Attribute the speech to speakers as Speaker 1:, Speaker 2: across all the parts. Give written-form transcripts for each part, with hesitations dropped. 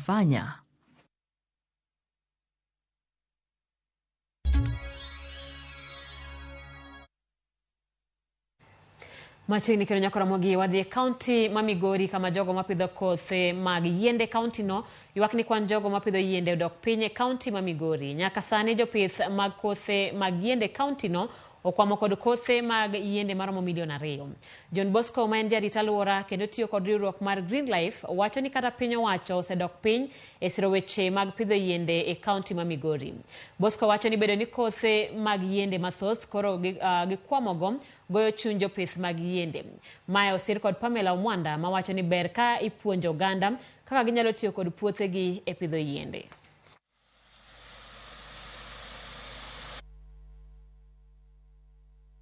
Speaker 1: wanafanya.
Speaker 2: Machini kino nyako Ramogi wadhi kaunti ma Migori kama jogo mapidho kothe mag yiende kaontino ywakni kwan jogo mapidho yiende odok piny e kaunti ma Migori. Nyaka sani jopith mag kothe mag yiende kaontino okwamo kod kothe mag yiende maromo milion 2. John Bosco ma en jarit alwora kendo tiyo kod riwruok mar Green Life wacho ni kata piny owacho osedok piny e siro weche mag pidho yiende e kaunti ma Migori. Bosco wacho ni bedo ni kothe mag yiende mathoth koro gikwamogo goyo chuny jopith mag yiende. Mae osir kod Pamela Omwanda ma wacho ni ber ka ipuonjo oganda kaka ginyalo tiyo kod puothegi e pidho yiende.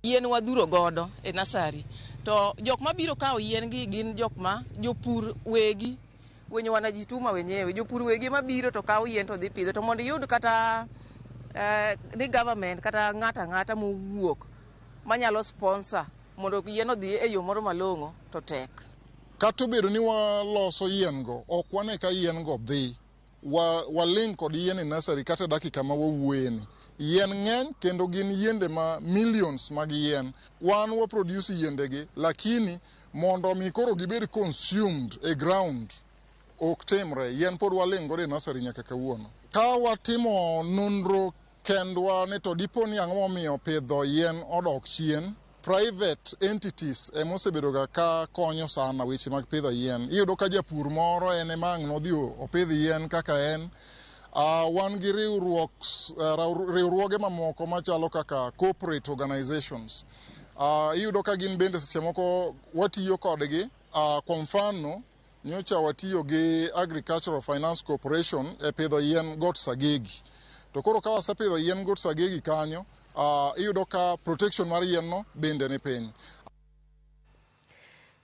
Speaker 3: Yien wadhuro godo e nasari to jok mabiro kawo yien gi gin jok ma jopur wegi wenye wanajituma wenyewe jopur wegi mabiro to kawo yien to dhi pidho to mondo yud kata ni government kata ng'ata mowuok manyalo sponsor mondo yien odhi e yo moro malong'o to tek.
Speaker 4: Kata obedo ni waloso yien go ok wane ka yien go dhi waling kod yien e nasari kata dakika ma wawuoyeni. Yien ng'eny kendo gin yiende ma millions mag yien. Wan wa produce yiendegi lakini mondo mi koro gibed consumed e ground ok temre. Yien pod waling godo e nasari nyaka kawuono. Ka watimo nonro kendwa ni to dipo ni ang'o momiyo pidho yien odok chien, private entities emosebedoga ka konyo sana weche mag pidho yien. Iyudo ka japur moro en ema ang' nodhi opidh yien kaka en. Wan gi riwruoge mamoko machalo kaka corporate organizations. Iyudo ka gin bende seche moko watiyo kodgi. Kwa mfano, nyocha watiyo gi Agricultural Finance Corporation e pidho yien Got Sagegi. To koro ka wasepidho yien Got Sagegi kanyo, iyudo ka protection mar yien no bende ni piny.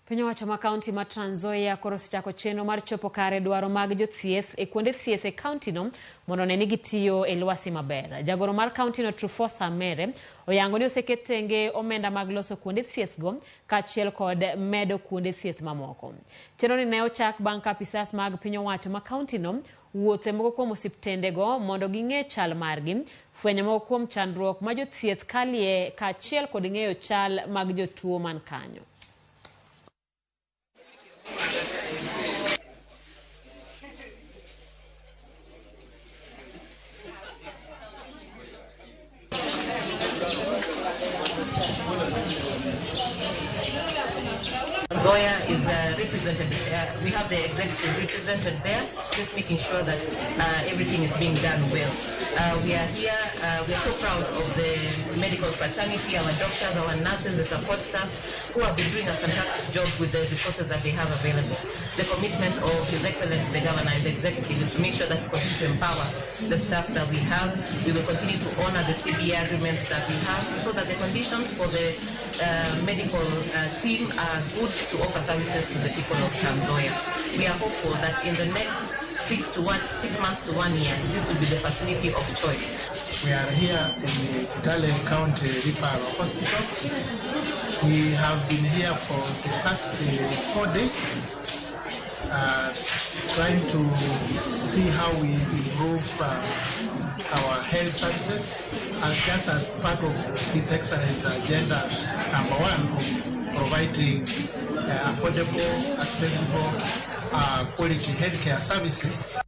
Speaker 2: Piny owacho ma kaunti ma Trans Nzoia koro sechako chenro mar chopo kare dwaro mag jothieth e kuonde thieth e kaontino mondo ne gitiyo e lwasi maber. Jagoro mar kaontino Trufosa Mere oyango ni oseket tenge omenda mag loso kuonde thieth go kaachiel kod medo kuonde thieth mamoko. Chenro ni ne ochak bang' ka apisas mag piny owacho ma kaontino wuothe moko kuom osiptendego mondo ging'e chal margi, fwenyo moko kuom chandruok ma jothieth kalie kaachiel kod ng'eyo chal mag jotuo man kanyo.
Speaker 5: Nzoia is represented. We have the executive represented there, just making sure that everything is being done well. We are here. We are so proud of the medical fraternity, our doctors, our nurses, the support staff, who have been doing a fantastic job with the resources that they have available. The commitment of His Excellency the Governor and the Executive is to make sure that we continue to empower the staff that we have. We will continue to honor the CBA agreements that we have so that the conditions for the medical team are good to offer services to the people of Trans Nzoia. We are hopeful that in the next 6 months to 1 year, this will be the facility of choice.
Speaker 6: We are here in the Kitale County Referral Hospital. We have been here for the past 4 days, trying to see how we improve our health services, just as part of His Excellency's agenda number 1 of providing affordable, accessible, quality healthcare services.